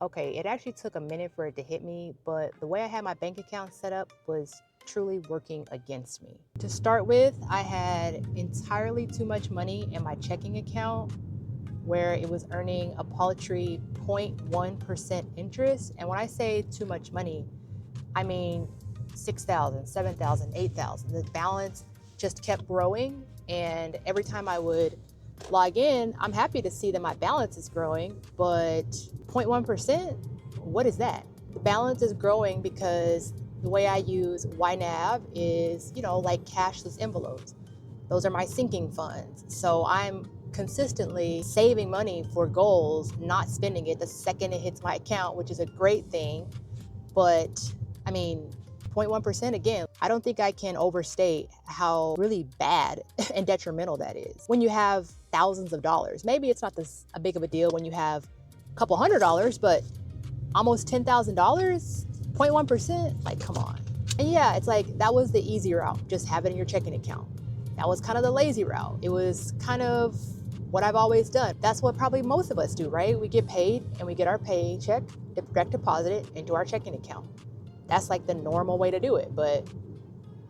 Okay, it actually took a minute for it to hit me, but the way I had my bank account set up was truly working against me. To start with, I had entirely too much money in my checking account where it was earning a paltry 0.1% interest. And when I say too much money, I mean 6,000, 7,000, 8,000. The balance just kept growing. And every time I would log in, I'm happy to see that my balance is growing, but 0.1%, what is that? The balance is growing because the way I use YNAB is, like cashless envelopes. Those are my sinking funds. So I'm consistently saving money for goals, not spending it the second it hits my account, which is a great thing. But I mean, 0.1% again, I don't think I can overstate how really bad and detrimental that is. When you have thousands of dollars, maybe it's not a big of a deal when you have a couple $100, but almost $10,000, 0.1%, like come on. And yeah, it's like that was the easy route, just have it in your checking account. That was kind of the lazy route. It was kind of what I've always done. That's what probably most of us do, right? We get paid and we get our paycheck direct deposited into our checking account. That's like the normal way to do it, but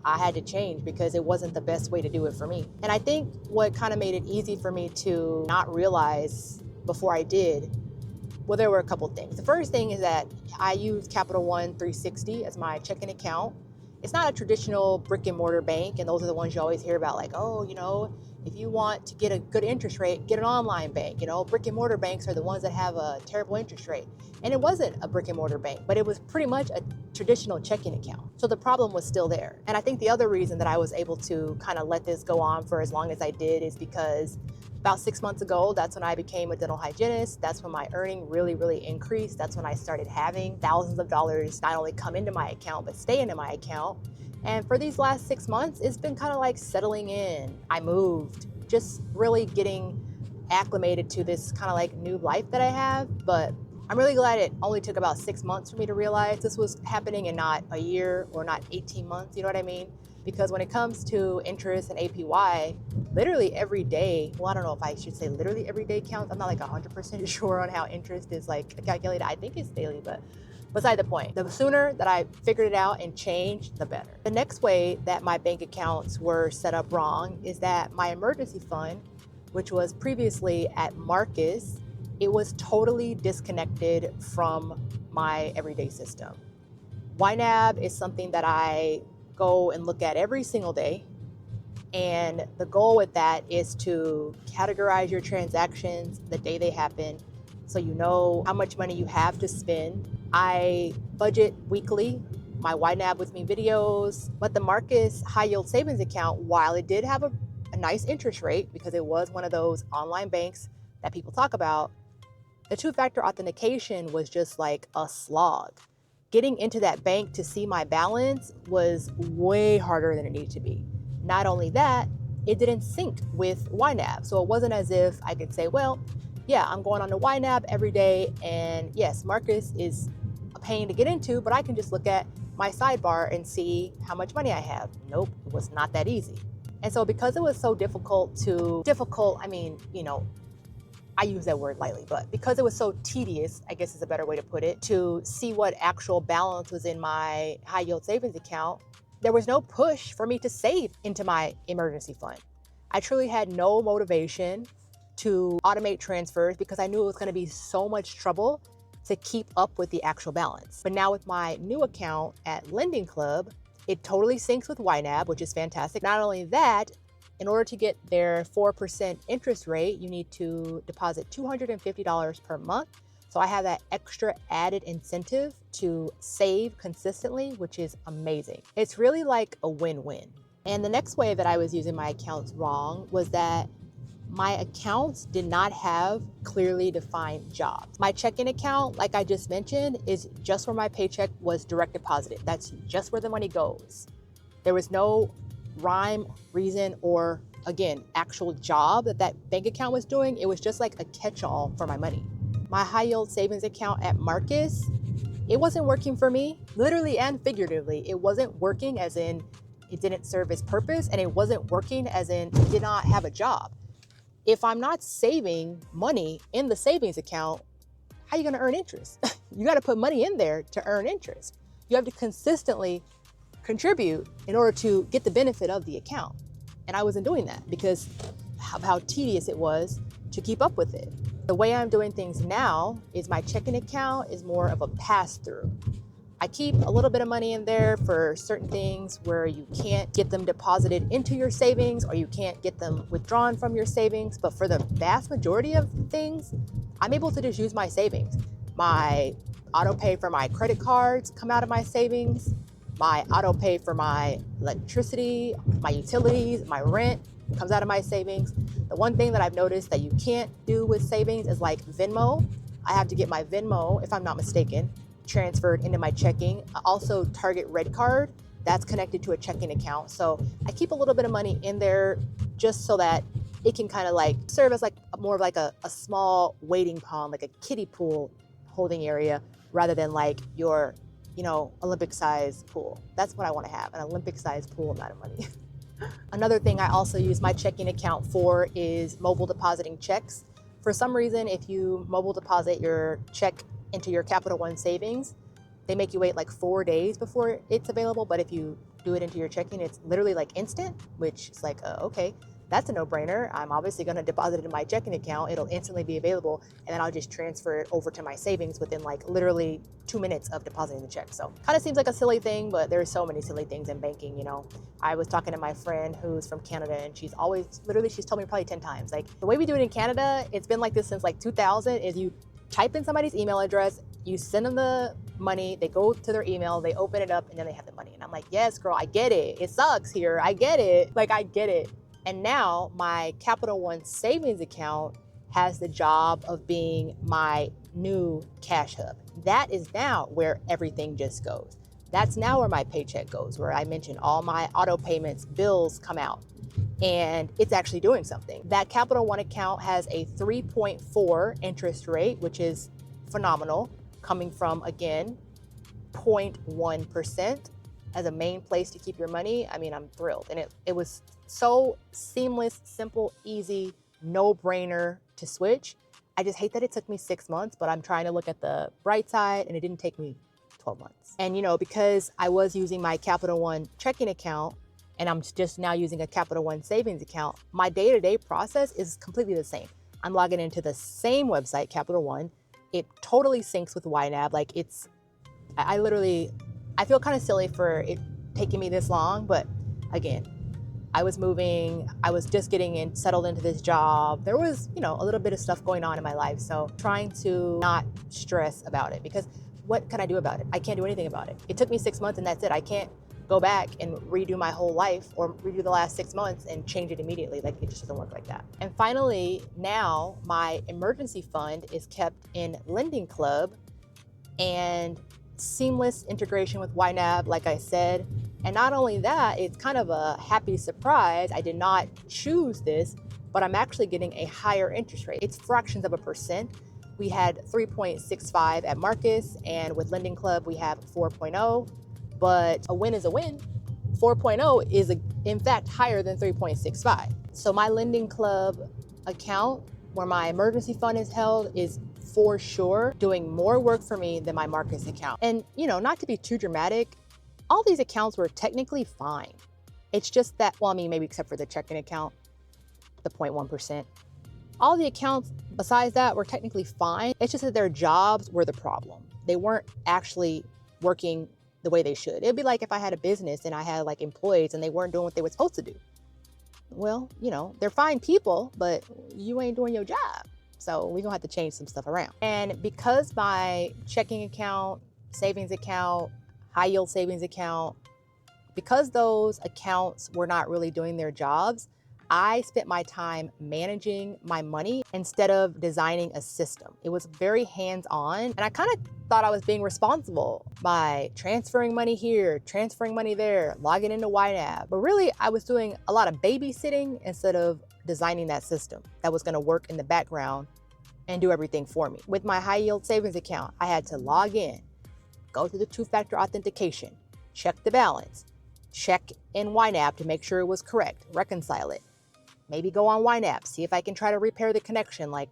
I had to change because it wasn't the best way to do it for me. And I think what kind of made it easy for me to not realize before I did, well, there were a couple things. The first thing is that I use Capital One 360 as my checking account. It's not a traditional brick and mortar bank, and those are the ones you always hear about, like, oh, if you want to get a good interest rate, get an online bank. Brick and mortar banks are the ones that have a terrible interest rate. And it wasn't a brick and mortar bank, but it was pretty much a traditional checking account. So the problem was still there. And I think the other reason that I was able to kind of let this go on for as long as I did is because about 6 months ago, that's when I became a dental hygienist. That's when my earning really, really increased. That's when I started having thousands of dollars not only come into my account, but stay into my account. And for these last 6 months, it's been kind of like settling in. I moved, just really getting acclimated to this kind of like new life that I have. But I'm really glad it only took about 6 months for me to realize this was happening and not a year or not 18 months, you know what I mean? Because when it comes to interest and APY, literally every day, well, I don't know if I should say literally every day counts. I'm not like 100% sure on how interest is like calculated. I think it's daily, but beside the point. The sooner that I figured it out and changed, the better. The next way that my bank accounts were set up wrong is that my emergency fund, which was previously at Marcus, it was totally disconnected from my everyday system. YNAB is something that I go and look at every single day. And the goal with that is to categorize your transactions the day they happen, so you know how much money you have to spend. I budget weekly, my YNAB with me videos, but the Marcus high yield savings account, while it did have a nice interest rate because it was one of those online banks that people talk about, the two-factor authentication was just like a slog. Getting into that bank to see my balance was way harder than it needed to be. Not only that, it didn't sync with YNAB. So it wasn't as if I could say, well, yeah, I'm going on to YNAB every day, and yes, Marcus is a pain to get into, but I can just look at my sidebar and see how much money I have. Nope, it was not that easy. And so because it was so difficult, I mean, I use that word lightly, but because it was so tedious, I guess is a better way to put it, to see what actual balance was in my high yield savings account, there was no push for me to save into my emergency fund. I truly had no motivation to automate transfers because I knew it was going to be so much trouble to keep up with the actual balance. But now with my new account at Lending Club, it totally syncs with YNAB, which is fantastic. Not only that, in order to get their 4% interest rate, you need to deposit $250 per month. So I have that extra added incentive to save consistently, which is amazing. It's really like a win-win. And the next way that I was using my accounts wrong was that my accounts did not have clearly defined jobs. My checking account, like I just mentioned, is just where my paycheck was direct deposited. That's just where the money goes. There was no rhyme, reason, or again, actual job that bank account was doing. It was just like a catch-all for my money. My high yield savings account at Marcus, it wasn't working for me, literally and figuratively. It wasn't working as in it didn't serve its purpose, and it wasn't working as in it did not have a job. If I'm not saving money in the savings account, how are you gonna earn interest? You gotta put money in there to earn interest. You have to consistently contribute in order to get the benefit of the account. And I wasn't doing that because of how tedious it was to keep up with it. The way I'm doing things now is my checking account is more of a pass-through. I keep a little bit of money in there for certain things where you can't get them deposited into your savings or you can't get them withdrawn from your savings. But for the vast majority of things, I'm able to just use my savings. My auto pay for my credit cards come out of my savings. My auto pay for my electricity, my utilities, my rent comes out of my savings. The one thing that I've noticed that you can't do with savings is like Venmo. I have to get my Venmo, if I'm not mistaken, transferred into my checking. Also Target Red Card, that's connected to a checking account. So I keep a little bit of money in there just so that it can kind of like serve as like more of like a small wading pond, like a kiddie pool holding area, rather than like your, Olympic size pool. That's what I want to have, an Olympic size pool amount of money. Another thing I also use my checking account for is mobile depositing checks. For some reason, if you mobile deposit your check into your Capital One savings, they make you wait like 4 days before it's available. But if you do it into your checking, it's literally like instant, which is like, okay, that's a no-brainer. I'm obviously going to deposit it in my checking account. It'll instantly be available. And then I'll just transfer it over to my savings within like literally 2 minutes of depositing the check. So kind of seems like a silly thing, but there's so many silly things in banking. I was talking to my friend who's from Canada, and she's told me probably 10 times, like the way we do it in Canada, it's been like this since like 2000, is you type in somebody's email address, you send them the money, they go to their email, they open it up, and then they have the money. And I'm like, yes, girl, I get it. It sucks here. I get it. Like, I get it. And now my Capital One savings account has the job of being my new cash hub. That is now where everything just goes. That's now where my paycheck goes, where I mentioned all my auto payments, bills come out, and it's actually doing something. That Capital One account has a 3.4 interest rate, which is phenomenal, coming from, again, 0.1% as a main place to keep your money. I mean, I'm thrilled. And it was so seamless, simple, easy, no-brainer to switch. I just hate that it took me 6 months, but I'm trying to look at the bright side, and it didn't take me 12 months. And because I was using my Capital One checking account and I'm just now using a Capital One savings account, my day-to-day process is completely the same. I'm logging into the same website, Capital One. It totally syncs with YNAB. Like I feel kind of silly for it taking me this long, but again, I was moving, I was just getting settled into this job. There was, a little bit of stuff going on in my life. So trying to not stress about it, because what can I do about it? I can't do anything about it. It took me 6 months and that's it. I can't go back and redo my whole life or redo the last 6 months and change it immediately. Like, it just doesn't work like that. And finally, now my emergency fund is kept in Lending Club, and seamless integration with YNAB, like I said. And not only that, it's kind of a happy surprise. I did not choose this, but I'm actually getting a higher interest rate. It's fractions of a percent. We had 3.65 at Marcus, and with Lending Club, we have 4.0, but a win is a win. 4.0 is in fact higher than 3.65. So my Lending Club account, where my emergency fund is held, is for sure doing more work for me than my Marcus account. And not to be too dramatic, all these accounts were technically fine. It's just that, well, I mean, maybe except for the checking account, the 0.1%. All the accounts besides that were technically fine. It's just that their jobs were the problem. They weren't actually working the way they should. It'd be like if I had a business and I had like employees and they weren't doing what they were supposed to do. Well, they're fine people, but you ain't doing your job. So we're gonna have to change some stuff around. And because my checking account, savings account, high yield savings account, because those accounts were not really doing their jobs, I spent my time managing my money instead of designing a system. It was very hands-on, and I kind of thought I was being responsible by transferring money here, transferring money there, logging into YNAB. But really, I was doing a lot of babysitting instead of designing that system that was gonna work in the background and do everything for me. With my high yield savings account, I had to log in, go through the two-factor authentication, check the balance, check in YNAB to make sure it was correct, reconcile it, maybe go on YNAB, see if I can try to repair the connection, like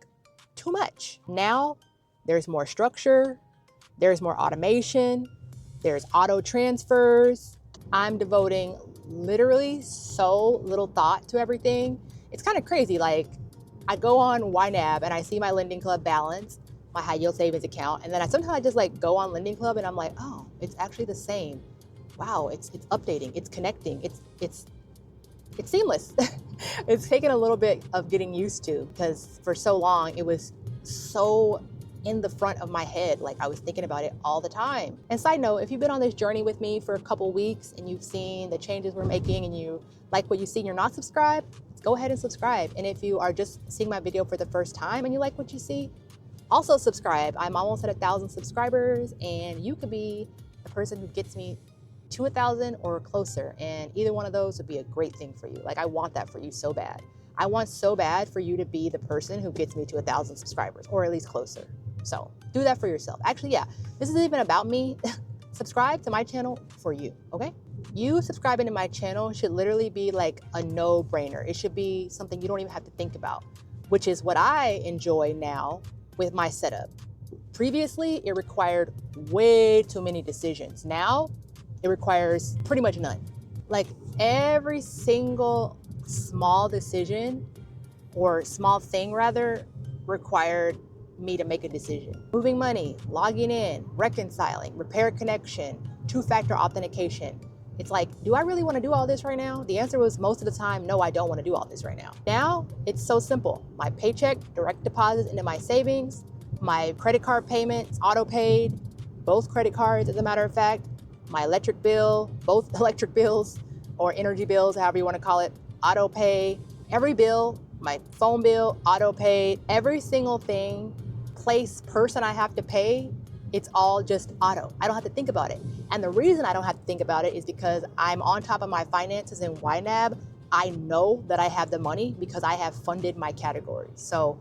too much. Now, There's more structure, there's more automation, there's auto transfers. I'm devoting literally so little thought to everything. It's kind of crazy. Like, I go on YNAB and I see my Lending Club balance, my high yield savings account, and then sometimes I just like go on Lending Club and I'm like, oh, it's actually the same. Wow, it's updating, it's connecting, it's seamless. It's taken a little bit of getting used to, because for so long it was so in the front of my head, like I was thinking about it all the time. And side note, if you've been on this journey with me for a couple weeks and you've seen the changes we're making and you like what you see and you're not subscribed, go ahead and subscribe. And if you are just seeing my video for the first time and you like what you see, also subscribe. I'm almost at 1,000 subscribers, and you could be the person who gets me to 1,000 or closer, and either one of those would be a great thing for you. Like, I want that for you so bad. I want so bad for you to be the person who gets me to 1,000 subscribers, or at least closer. So do that for yourself. Actually, yeah, this isn't even about me. Subscribe to my channel for you, okay? You subscribing to my channel should literally be like a no-brainer. It should be something you don't even have to think about, which is what I enjoy now with my setup. Previously, it required way too many decisions. Now, it requires pretty much none. Like, every single small decision, or small thing rather, required me to make a decision. Moving money, logging in, reconciling, repair connection, two-factor authentication. It's like, do I really want to do all this right now? The answer was most of the time, no, I don't want to do all this right now. Now, it's so simple. My paycheck direct deposits into my savings, my credit card payments auto-paid, both credit cards as a matter of fact, my electric bill, both electric bills or energy bills, however you want to call it, auto pay. Every bill, my phone bill, auto paid. Every single thing, place, person I have to pay, it's all just auto. I don't have to think about it. And the reason I don't have to think about it is because I'm on top of my finances in YNAB. I know that I have the money because I have funded my categories. So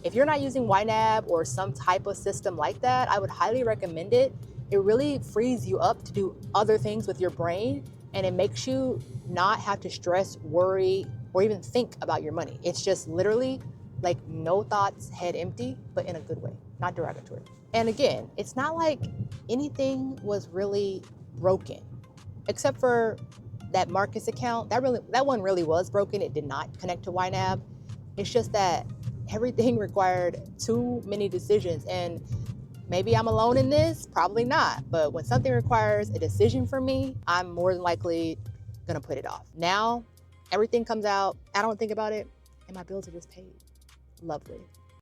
if you're not using YNAB or some type of system like that, I would highly recommend it. It really frees you up to do other things with your brain, and it makes you not have to stress, worry, or even think about your money. It's just literally like no thoughts, head empty, but in a good way, not derogatory. And again, it's not like anything was really broken, except for that Marcus account. That one really was broken. It did not connect to YNAB. It's just that everything required too many decisions, and maybe I'm alone in this, probably not. But when something requires a decision from me, I'm more than likely gonna put it off. Now, everything comes out, I don't think about it, and my bills are just paid. Lovely.